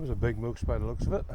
It was a big moose by the looks of it.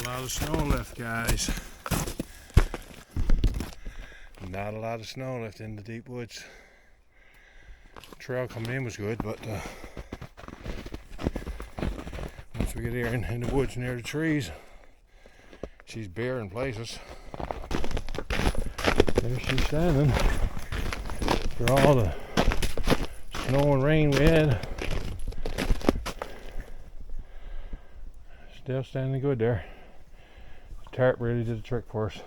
Not a lot of snow left, guys. Not a lot of snow left in the deep woods. Trail coming in was good, but once we get here in the woods near the trees, she's bare in places. There she's standing. For all the snow and rain we had, still standing good there. The tarp really did the trick for us.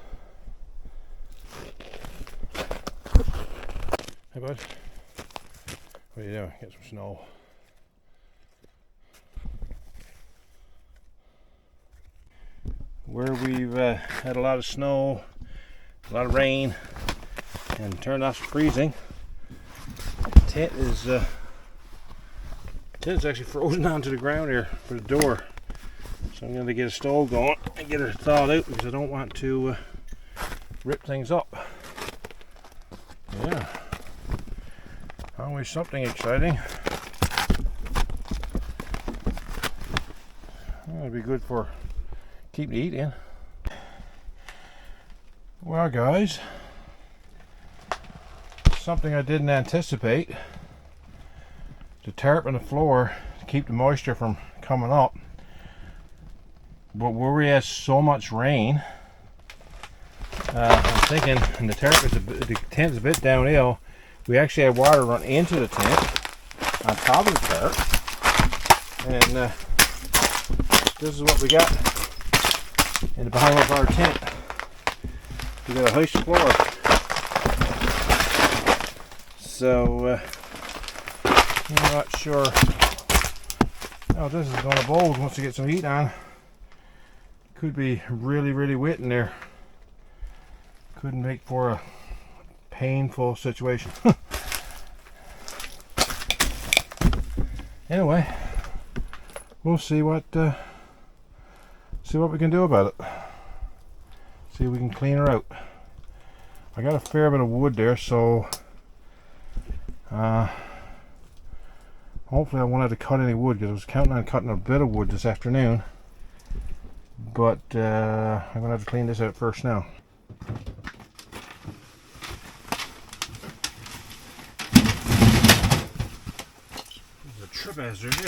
Hey bud, what are you doing? Get some snow. Where we've had a lot of snow, a lot of rain, and turned off freezing, the tent is actually frozen onto the ground here for the door. So I'm going to get a stove going and get it thawed out because I don't want to rip things up. Yeah, always something exciting. That'd be good for keeping the heat in. Well guys, something I didn't anticipate. The tarp on the floor to keep the moisture from coming up. But where we had so much rain, I'm thinking, and the tent is a bit downhill, we actually had water run into the tent on top of the tarp. And this is what we got in the bottom of our tent. We got a hoist floor. So I'm not sure how this is going to bulge once we get some heat on. Could be really wet in there. Could make for a painful situation. Anyway, we'll see what we can do about it. See if we can clean her out. I got a fair bit of wood there, so hopefully I won't have to cut any wood because I was counting on cutting a bit of wood this afternoon. But I'm going to have to clean this out first now. There's a trip hazard here.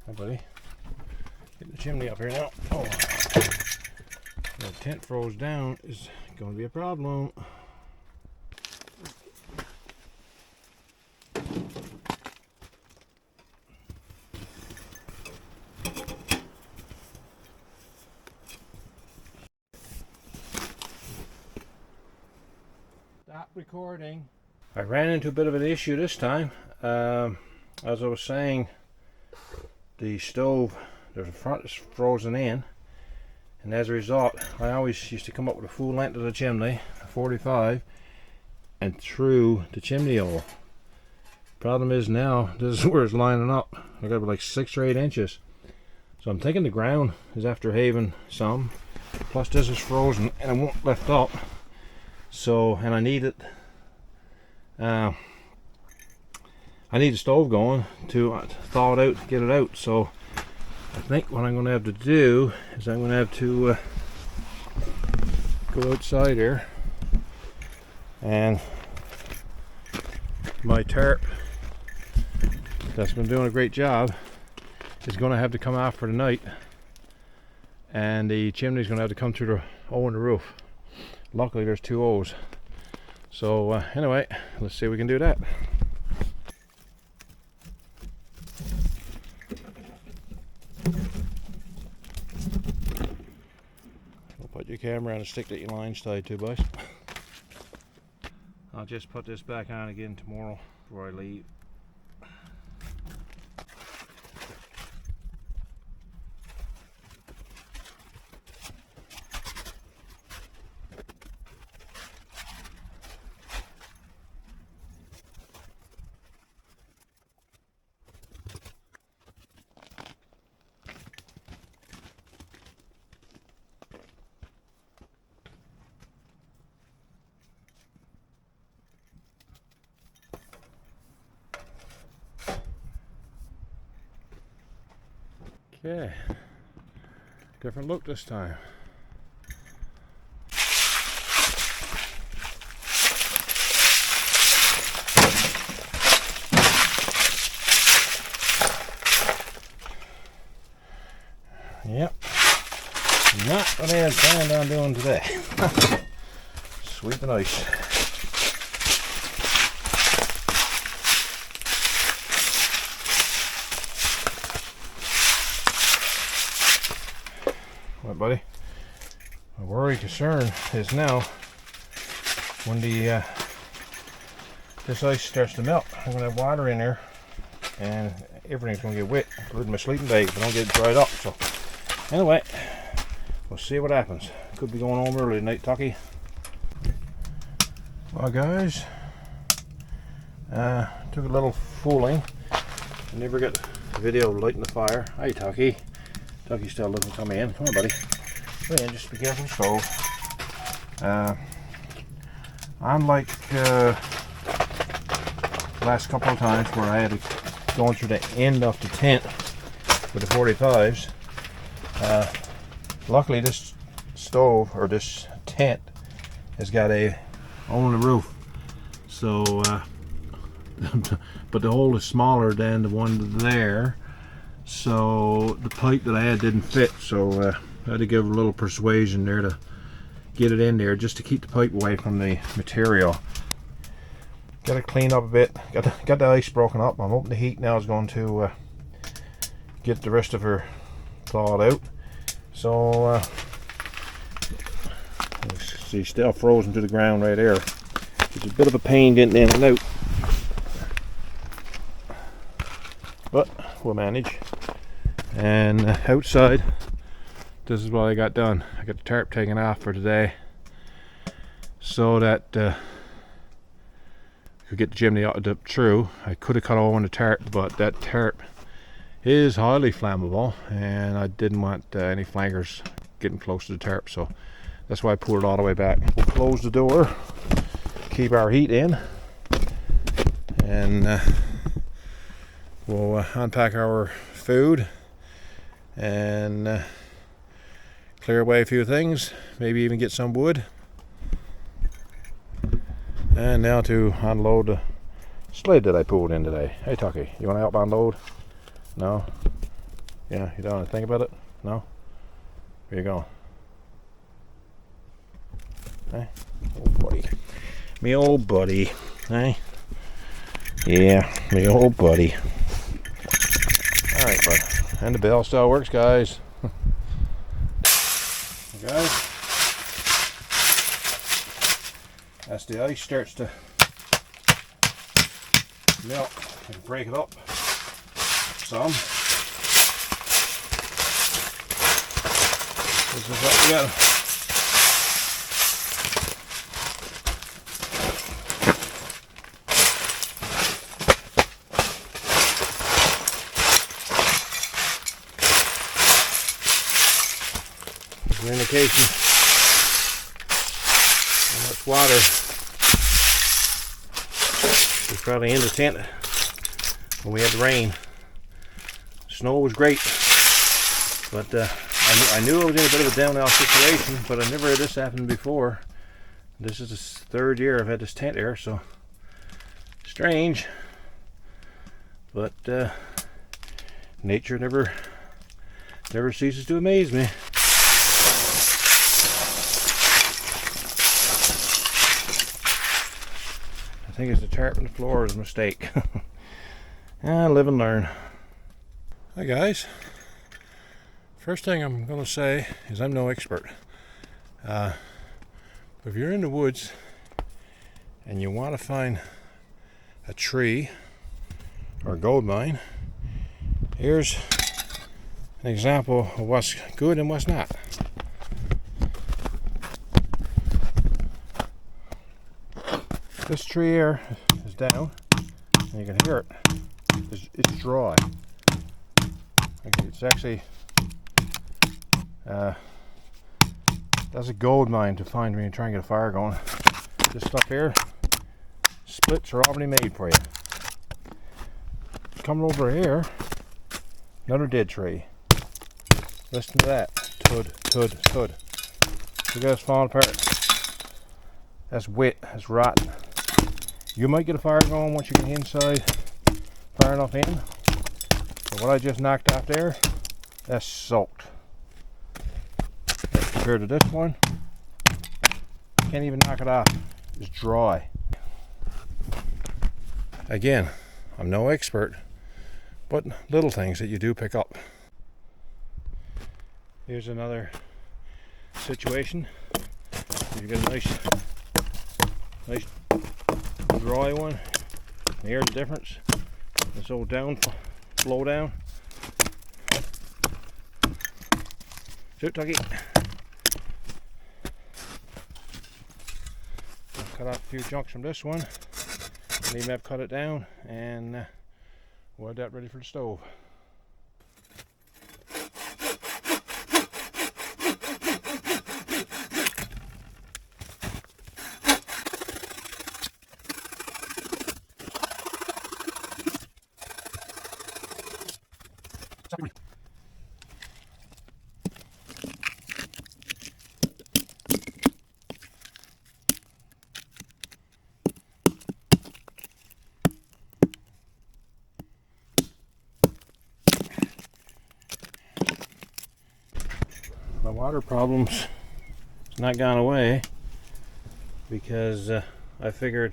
Hi buddy, get the chimney up here now. Oh, the tent froze down is going to be a problem. Stop recording. I ran into a bit of an issue this time. As I was saying, the stove, the front is frozen in, and as a result, I always used to come up with a full length of the chimney, 45, and through the chimney hole. Problem is now, this is where it's lining up. I got like 6 or 8 inches. So I'm thinking the ground is after having some. Plus this is frozen and it won't lift up. So, and I need it. I need the stove going to thaw it out, get it out. So I think what I'm going to have to do is I'm going to have to go outside here, and my tarp that's been doing a great job is going to have to come off for the night, and the chimney's going to have to come through the O in the roof. Luckily there's 2 O's. So anyway, let's see if we can do that. We'll put your camera on a stick that your line's tied to, boys. I'll just put this back on again tomorrow before I leave. Okay, different look this time. Yep, not what I had planned on doing today. Sweep and ice. What, buddy? My worry concern is now when the this ice starts to melt, I'm gonna have water in there and everything's gonna get wet, including my sleeping bag if I don't get it dried up. So anyway, we'll see what happens. Could be going home early tonight, Tucky. Well guys, took a little fooling. I never got the video of lighting the fire. Hi Tucky. Tucky's still doesn't come in. Come on, buddy. Come in, just be careful of the stove. Unlike last couple of times where I had to go through the end of the tent with the 45s, luckily this stove, or this tent, has got a hole in the roof. So, but the hole is smaller than the one there. So the pipe that I had didn't fit, so I had to give a little persuasion there to get it in there, just to keep the pipe away from the material. Got it cleaned up a bit, got the ice broken up. I'm hoping the heat now is going to get the rest of her thawed out. So see, still frozen to the ground right there. It's a bit of a pain getting in and out, but we'll manage. And outside, this is what I got done. I got the tarp taken off for today so that I could get the chimney up. True, I could have cut on the tarp, but that tarp is highly flammable and I didn't want any flankers getting close to the tarp, so that's why I pulled it all the way back. We'll close the door, keep our heat in, and we'll unpack our food and clear away a few things, maybe even get some wood. And now to unload the sled that I pulled in today. Hey Tucky, you want to help unload? No? Yeah, you don't want to think about it? No? Where you going? Hey? Old buddy. Me old buddy. Hey? Yeah, me old buddy. Alright, bud. And the bell still works, guys. Guys, as the ice starts to melt and break it up some. This is what we got. An indication how much water was probably in the tent when we had the rain. Snow was great, but I knew I was in a bit of a downhill situation, but I never had this happen before. This is the third year I've had this tent here, so strange, but nature never ceases to amaze me. I think it's the tarp on the floor is a mistake. Live and learn. Hi guys. First thing I'm going to say is I'm no expert. If you're in the woods and you want to find a tree or a gold mine, here's an example of what's good and what's not. This tree here is down, and you can hear it. It's dry. It's actually that's a gold mine to find when you're trying to get a fire going. This stuff here, splits are already made for you. Coming over here, another dead tree. Listen to that. Tud, tud, tud. Look at this falling apart. That's wet, that's rotten. You might get a fire going once you get inside far enough in. But what I just knocked off there, that's soaked. Compared to this one, can't even knock it off. It's dry. Again, I'm no expert, but little things that you do pick up. Here's another situation. You get a nice dry one. Here's the difference. This old blow down. Shoot, Tucky. Cut off a few chunks from this one. And even have cut it down, and we'll have that ready for the stove. My water problems has not gone away because I figured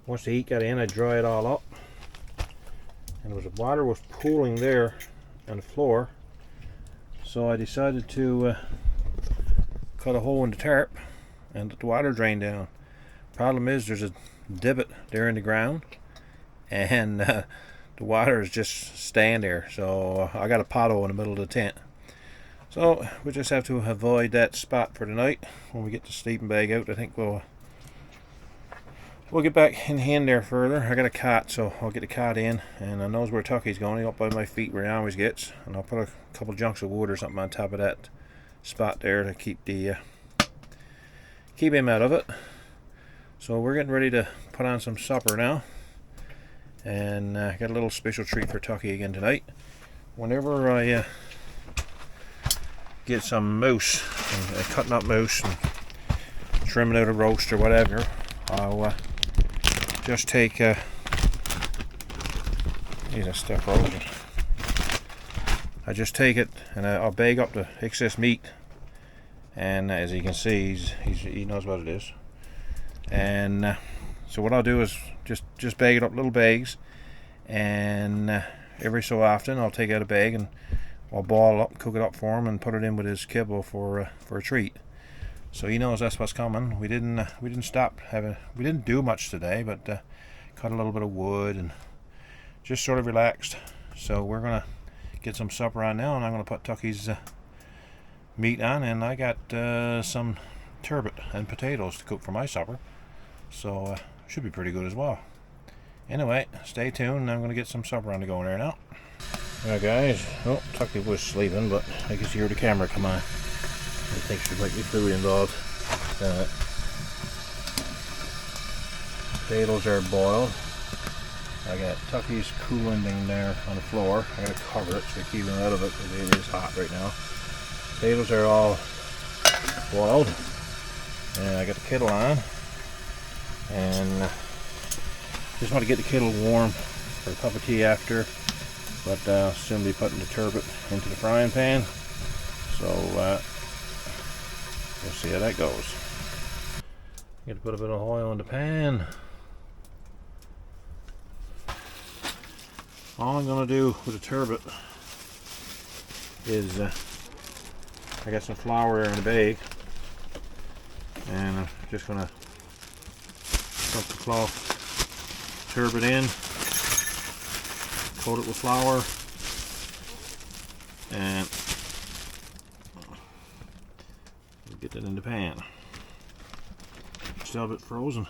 once the heat got in, I'd dry it all up, and the water was pooling there on the floor, so I decided to cut a hole in the tarp and let the water drain down. Problem is there's a divot there in the ground, and the water is just staying there, so I got a pothole in the middle of the tent. So we just have to avoid that spot for tonight. When we get the sleeping bag out, I think we'll get back in hand there further. I got a cot, so I'll get the cot in, and I knows where Tucky's going. He's up by my feet where he always gets, and I'll put a couple chunks of wood or something on top of that spot there to keep him out of it. So we're getting ready to put on some supper now, and got a little special treat for Tucky again tonight. Whenever I get some moose, and cutting up moose and trimming out a roast or whatever, I'll just take these are stuff frozen. I just take it and I'll bag up the excess meat, and as you can see, he knows what it is. And so what I'll do is just bag it up little bags, and every so often I'll take out a bag and I'll ball up, cook it up for him, and put it in with his kibble for a treat. So he knows that's what's coming. We didn't stop having. We didn't do much today, but cut a little bit of wood and just sort of relaxed. So we're gonna get some supper on now, and I'm gonna put Tucky's meat on, and I got some turbot and potatoes to cook for my supper. So should be pretty good as well. Anyway, stay tuned. I'm gonna get some supper on the go there now. Alright guys, oh, Tucky was sleeping, but I can see the camera come on. I think there might be food involved. Potatoes are boiled. I got Tucky's cooling thing there on the floor. I gotta cover it so I keep him out of it because it is hot right now. Potatoes are all boiled. And I got the kettle on. And just want to get the kettle warm for a cup of tea after. But I'll soon be putting the turbot into the frying pan. So we'll see how that goes. Get to put a bit of oil in the pan. All I'm going to do with the turbot is I got some flour in the bag, and I'm just going to dump the cloth turbot in, coat it with flour, and get that in the pan. Still a bit frozen.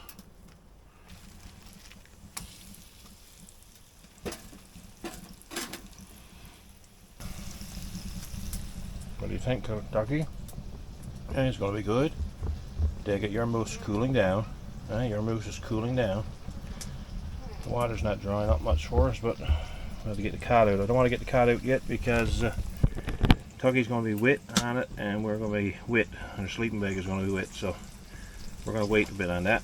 What do you think, Ducky? Yeah, it's going to be good. Dig it, your mousse is cooling down. Your mousse is cooling down. The water's not drying up much for us, but we'll have to get the cod out. I don't want to get the cod out yet because Tucky's going to be wet on it, and we're going to be wet, and the sleeping bag is going to be wet, so we're going to wait a bit on that.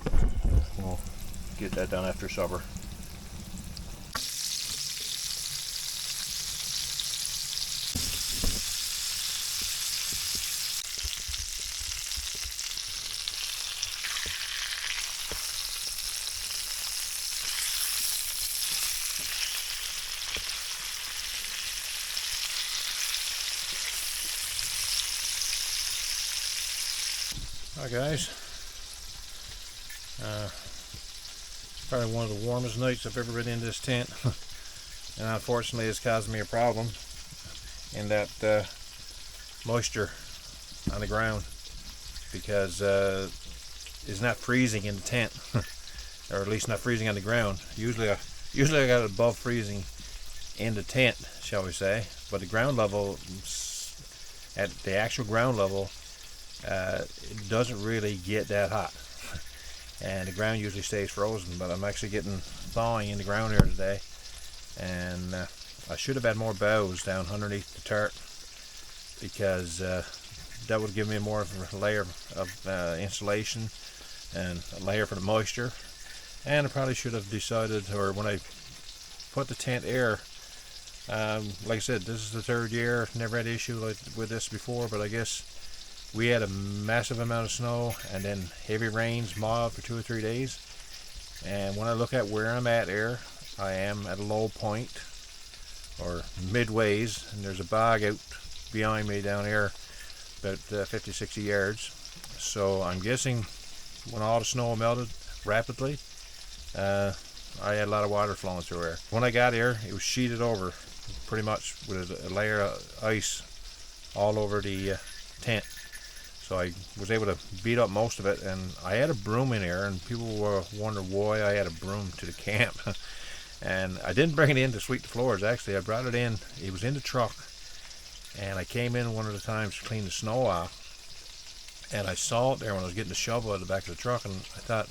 We'll get that done after supper. Hi guys, probably one of the warmest nights I've ever been in this tent, and unfortunately it's caused me a problem in that moisture on the ground, because it's not freezing in the tent, or at least not freezing on the ground. Usually I got it above freezing in the tent, shall we say, but the ground level, at the actual ground level, it doesn't really get that hot, and the ground usually stays frozen. But I'm actually getting thawing in the ground here today, and I should have had more boughs down underneath the tarp, because that would give me more of a layer of insulation and a layer for the moisture. And I probably should have decided, or when I put the tent air, like I said, this is the third year, never had an issue with this before, but I guess we had a massive amount of snow and then heavy rains, mild for 2 or 3 days. And when I look at where I'm at here, I am at a low point, or midways, and there's a bog out behind me down here about 50-60 yards. So I'm guessing when all the snow melted rapidly, I had a lot of water flowing through here. When I got here, it was sheeted over pretty much with a layer of ice all over the tent. So I was able to beat up most of it, and I had a broom in here, and people were wondering why I had a broom to the camp. And I didn't bring it in to sweep the floors. Actually, I brought it in. It was in the truck, and I came in one of the times to clean the snow off, and I saw it there when I was getting the shovel out of the back of the truck, and I thought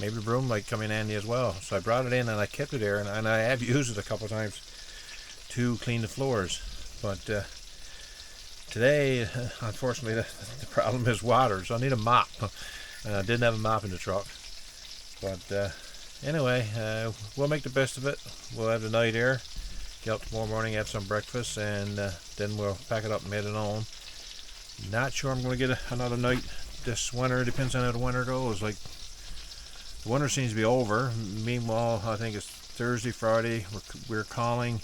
maybe the broom might come in handy as well. So I brought it in, and I kept it there, and I have used it a couple of times to clean the floors. But today, unfortunately, the problem is water, so I need a mop. I didn't have a mop in the truck. But anyway, we'll make the best of it. We'll have the night here, get up tomorrow morning, have some breakfast, and then we'll pack it up and head it home. Not sure I'm going to get another night this winter. Depends on how the winter goes. Like, the winter seems to be over. Meanwhile, I think it's Thursday, Friday. We're calling,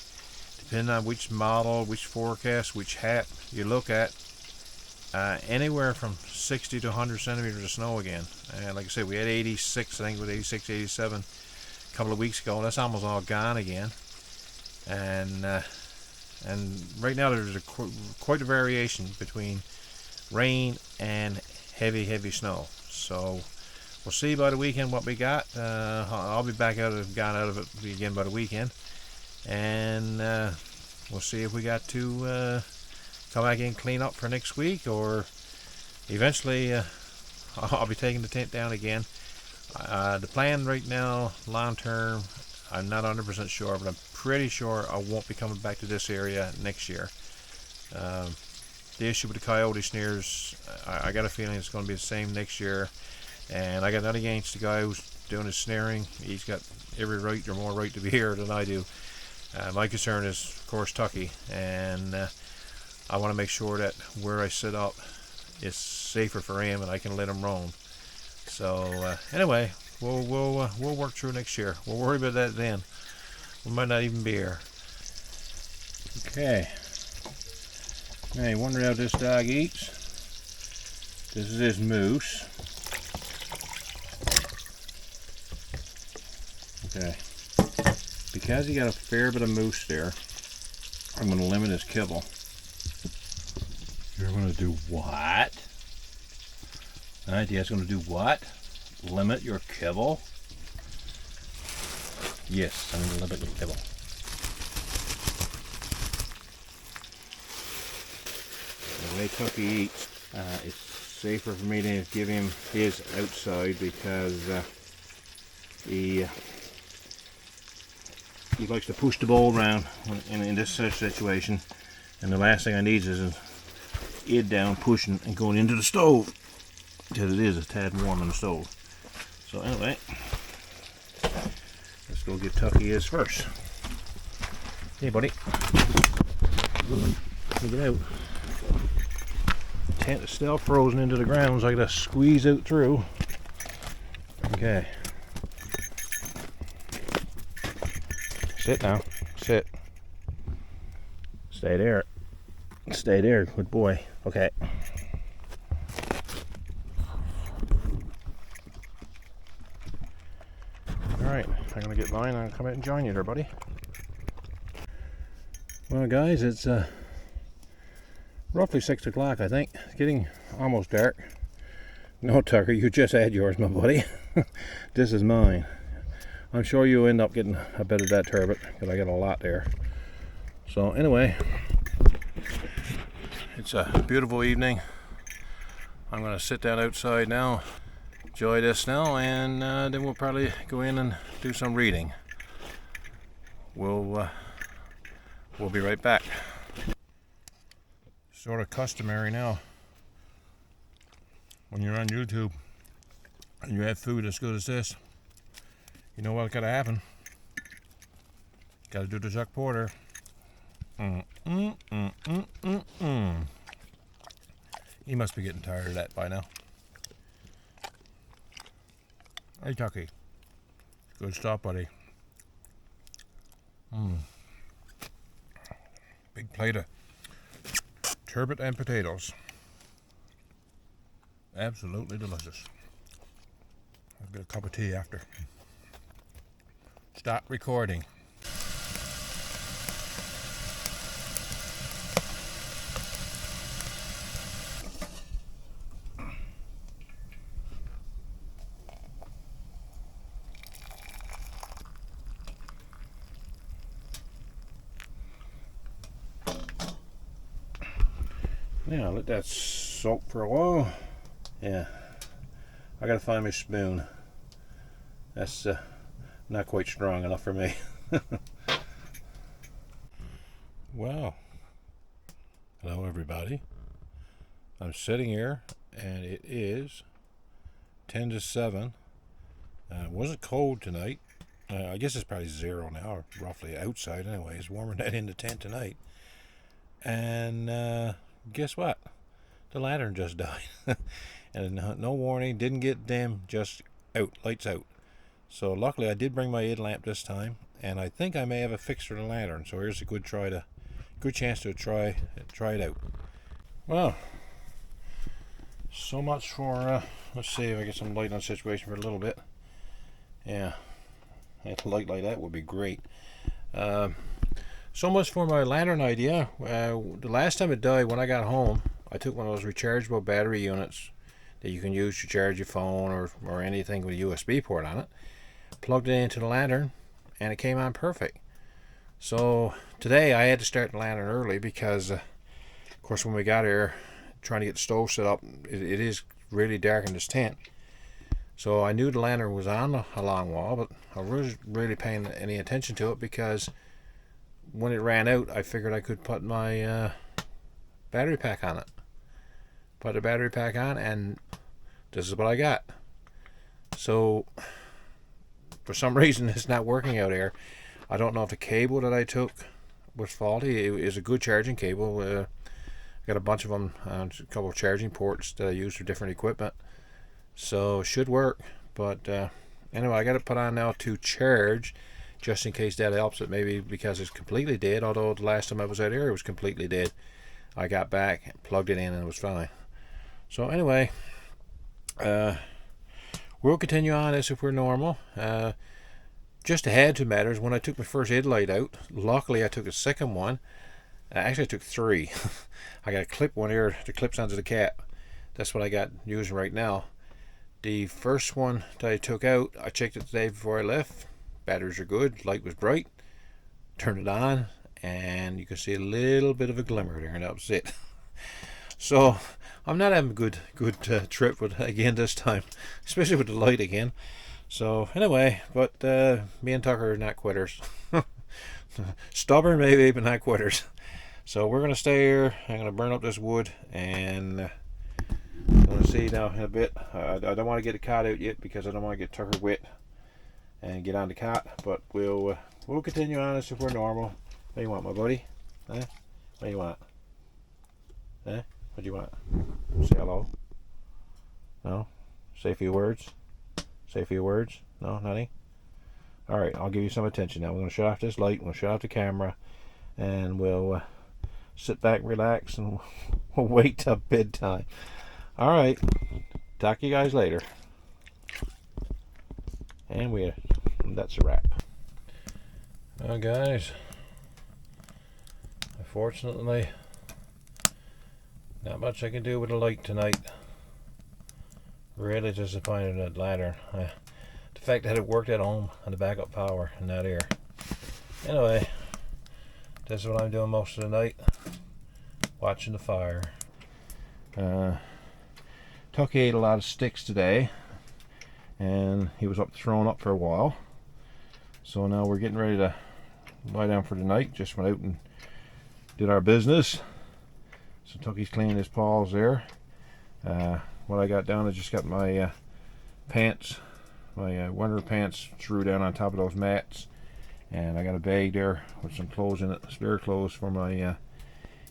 depending on which model, which forecast, which hat you look at. anywhere from 60 to 100 centimeters of snow again. And like I said, we had 86, I think it was 86, 87 a couple of weeks ago. That's almost all gone again. And right now there's quite a variation between rain and heavy snow. So we'll see by the weekend what we got. I'll be back out of it again by the weekend, and we'll see if we got to come back in and clean up for next week, or eventually I'll be taking the tent down again. The plan right now, long term, I'm not 100% sure, but I'm pretty sure I won't be coming back to this area next year. The issue with the coyote snares, I got a feeling it's going to be the same next year, and I got nothing against the guy who's doing his snaring. He's got every right or more right to be here than I do. My concern is, of course, Tucky, and I want to make sure that where I set up is safer for him and I can let him roam. So anyway, we'll work through next year. We'll worry about that then. We might not even be here. Okay. Now you wonder how this dog eats. This is his moose. Okay. Because he got a fair bit of moose there, I'm going to limit his kibble. You're going to do what? Alright, you guys going to do what? Limit your kibble? Yes, I'm going to limit your kibble. The way Tucky eats, it's safer for me to give him his outside because he likes to push the bowl around in this such situation, and the last thing I need is his head down pushing and going into the stove, because it is a tad warm in the stove. So anyway, let's go get Tucky his first. Hey buddy, get out. Tent is still frozen into the ground, so I gotta squeeze out through. Okay. Sit now. Sit. Stay there. Stay there, good boy. Okay. Alright, I'm gonna get mine and I'll come out and join you there, buddy. Well guys, it's roughly 6 o'clock, I think. It's getting almost dark. No, Tucker, you just had yours, my buddy. This is mine. I'm sure you'll end up getting a bit of that turbot, because I got a lot there. So anyway, it's a beautiful evening. I'm going to sit down outside now, enjoy this now, and then we'll probably go in and do some reading. We'll be right back. Sort of customary now, when you're on YouTube and you have food as good as this, you know what's gotta happen. Gotta do the Chuck Porter. He must be getting tired of that by now. Hey Tucky, good stuff, buddy. Big plate of turbot and potatoes. Absolutely delicious. I'll get a cup of tea after. Stop recording. Now let that soak for a while. Yeah, I gotta find my spoon. That's not quite strong enough for me. Well, hello everybody. I'm sitting here and it is 10 to 7. It wasn't cold tonight. I guess it's probably 0 now, roughly outside anyway. It's warmer than in the tent tonight. And guess what? The lantern just died. And no warning, didn't get dim, just out, lights out. So luckily I did bring my headlamp this time, and I think I may have a fix for the lantern. So here's a good chance to try it out. Well, So much for, let's see if I get some light on the situation for a little bit. Yeah, a light like that would be great. So much for my lantern idea. The last time it died, when I got home, I took one of those rechargeable battery units that you can use to charge your phone or anything with a USB port on it. Plugged it into the lantern, and it came on perfect. So today I had to start the lantern early because, of course, when we got here, trying to get the stove set up, it is really dark in this tent. So I knew the lantern was on a long while, but I wasn't really paying any attention to it because when it ran out, I figured I could put my battery pack on it. Put the battery pack on, and this is what I got. So for some reason, it's not working out here. I don't know if the cable that I took was faulty. It is a good charging cable. I got a bunch of them, a couple of charging ports that I use for different equipment. So it should work. But anyway, I got it put on now to charge, just in case that helps it. Maybe because it's completely dead, although the last time I was out here it was completely dead. I got back, plugged it in, and it was fine. So anyway, we'll continue on as if we're normal. Just to add to matters, when I took my first headlight out, luckily I took a second one. Actually, I took three. I got a clip one here that clips onto the cap. That's what I got using right now. The first one that I took out, I checked it the day before I left. Batteries are good. Light was bright. Turned it on, and you can see a little bit of a glimmer there, and that was it. So I'm not having a good trip with again this time, especially with the light again. So anyway, but me and Tucker are not quitters. Stubborn maybe, but not quitters. So we're gonna stay here. I'm gonna burn up this wood, and I'm gonna see now in a bit. I don't want to get the cot out yet because I don't want to get Tucker wet and get on the cot. But we'll continue on as if we're normal. What do you want, my buddy? What do you want? What do you want? Say hello. No. Say a few words. Say a few words. No, nothing. All right, I'll give you some attention now. We're going to shut off this light. We'll shut off the camera, and we'll sit back, relax, and we'll wait till bedtime. All right. Talk to you guys later. And that's a wrap. Well, guys, unfortunately, not much I can do with the light tonight. Really disappointed in that lantern. The fact that it worked at home on the backup power and not here. Anyway, this is what I'm doing most of the night. Watching the fire. Tucky ate a lot of sticks today, and he was up throwing up for a while. So now we're getting ready to lie down for the night. Just went out and did our business. So Tucky's cleaning his paws there. What I got down, I just got my pants, my winter pants, threw down on top of those mats, and I got a bag there with some clothes in it, spare clothes for my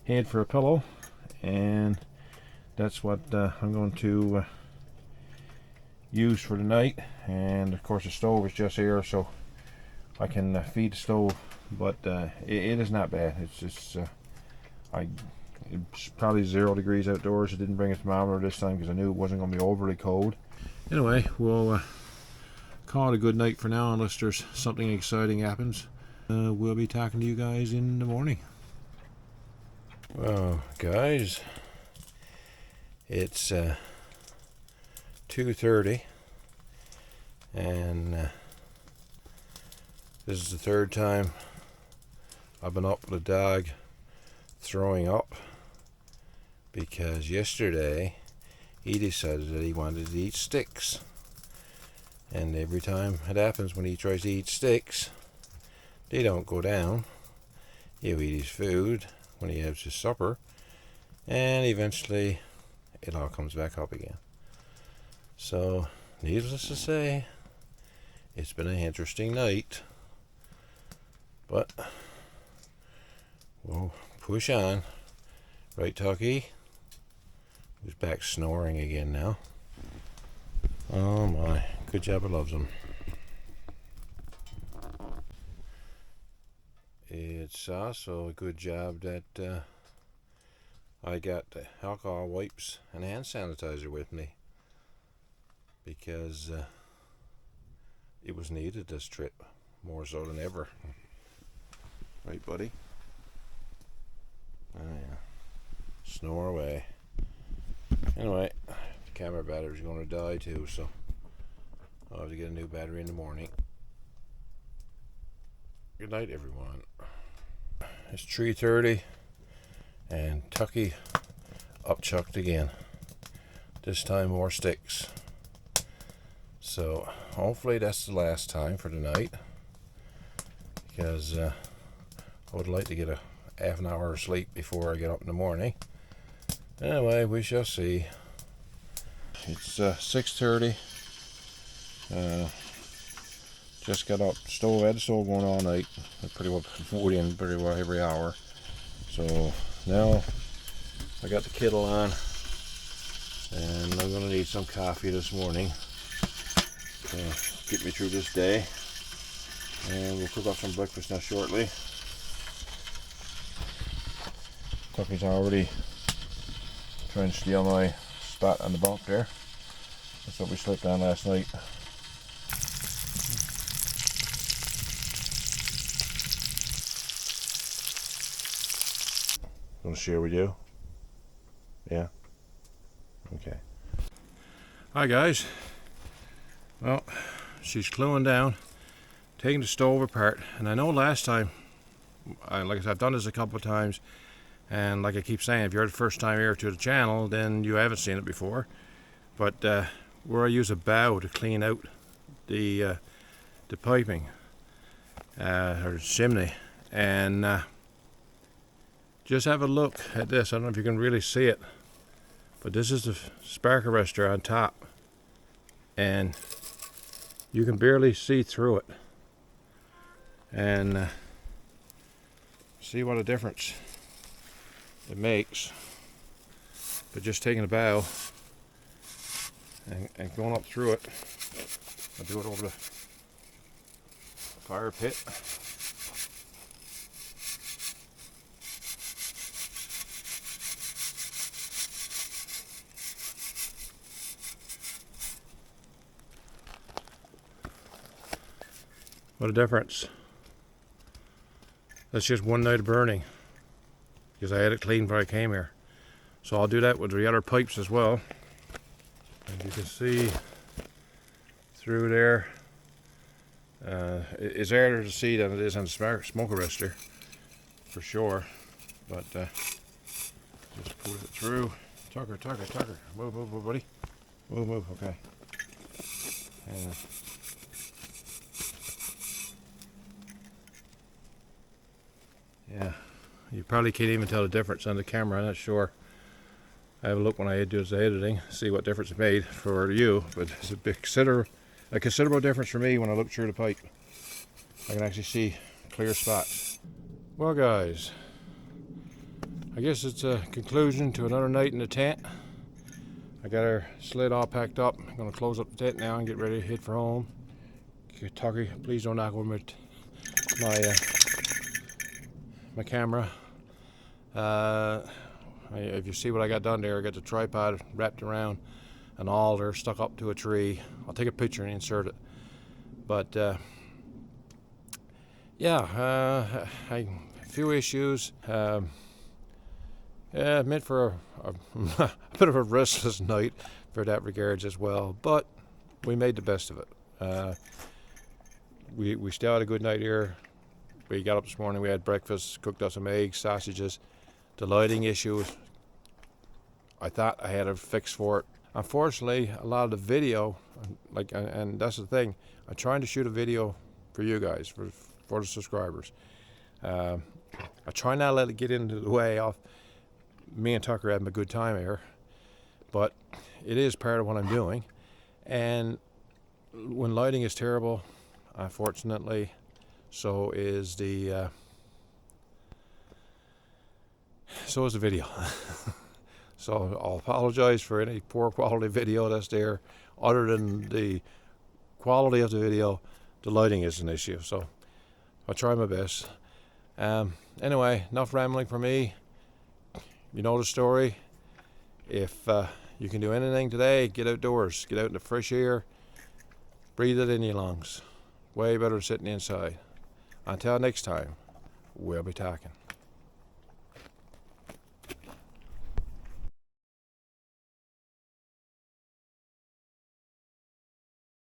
head for a pillow, and that's what I'm going to use for the night. And of course the stove is just here, so I can feed the stove, but it is not bad. It's just it's probably 0 degrees outdoors. I didn't bring a thermometer this time because I knew it wasn't going to be overly cold. Anyway, we'll call it a good night for now, unless there's something exciting happens. We'll be talking to you guys in the morning. Well, guys, it's 2:30, and this is the third time I've been up with a dog throwing up, because yesterday he decided that he wanted to eat sticks, and every time it happens when he tries to eat sticks, they don't go down. He'll eat his food when he has his supper, and eventually it all comes back up again. So needless to say, it's been an interesting night, but we'll push on. Right, Tucky? Who's back snoring again now. Oh my, good job, I loves him. It's also a good job that I got alcohol wipes and hand sanitizer with me because it was needed this trip, more so than ever. Right, buddy? Oh yeah. Snore away. Anyway, the camera battery's going to die too, so I'll have to get a new battery in the morning. Good night, everyone. It's 3:30 and Tucky upchucked again. This time more sticks. So hopefully that's the last time for tonight, because I would like to get a half an hour of sleep before I get up in the morning. Anyway, we shall see. It's 6:30. Just got up. Had the stove going all night. I pretty well put in pretty well every hour. So now I got the kettle on, and I'm gonna need some coffee this morning to get me through this day. And we'll cook up some breakfast now shortly. Tucky's already trenched the my spot on the bunk there. That's what we slept on last night. Want to share with you? Yeah? Okay. Hi guys. Well, she's gluing down, taking the stove apart, and I know last time, like I said, I've done this a couple of times, and like I keep saying, if you're the first time here to the channel, then you haven't seen it before. But where I use a bough to clean out the piping or chimney, and just have a look at this. I don't know if you can really see it, but this is the spark arrestor on top, and you can barely see through it. And see what a difference it makes. But just taking a bough and going up through it. I'll do it over the fire pit. What a difference. That's just one night of burning, because I had it clean before I came here. So I'll do that with the other pipes as well. And you can see through there, it's harder to see than it is on the smoke arrestor, for sure. But just put it through. Tucker. Move, buddy. Move, okay. And, yeah, you probably can't even tell the difference on the camera, I'm not sure. I have a look when I do the editing, see what difference it made for you, but it's a considerable difference for me when I look through the pipe. I can actually see clear spots. Well guys, I guess it's a conclusion to another night in the tent. I got our sled all packed up. I'm going to close up the tent now and get ready to head for home. Tucky, please don't knock over my camera. If you see what I got done there, I got the tripod wrapped around an alder stuck up to a tree. I'll take a picture and insert it. But yeah, a few issues. Yeah, meant for a bit of a restless night for that regards as well, but we made the best of it. We still had a good night here. We got up this morning, we had breakfast, cooked up some eggs, sausages. The lighting issue, I thought I had a fix for it. Unfortunately, a lot of the video, and that's the thing, I'm trying to shoot a video for you guys, for the subscribers. I try not to let it get into the way of me and Tucker having a good time here, but it is part of what I'm doing. And when lighting is terrible, unfortunately, so is the video. So I'll apologize for any poor quality video that's there. Other than the quality of the video, the lighting is an issue. So I'll try my best. Anyway, enough rambling for me. you know the story. If you can do anything today, get outdoors, get out in the fresh air, breathe it in your lungs. Way better than sitting inside. Until next time, we'll be talking.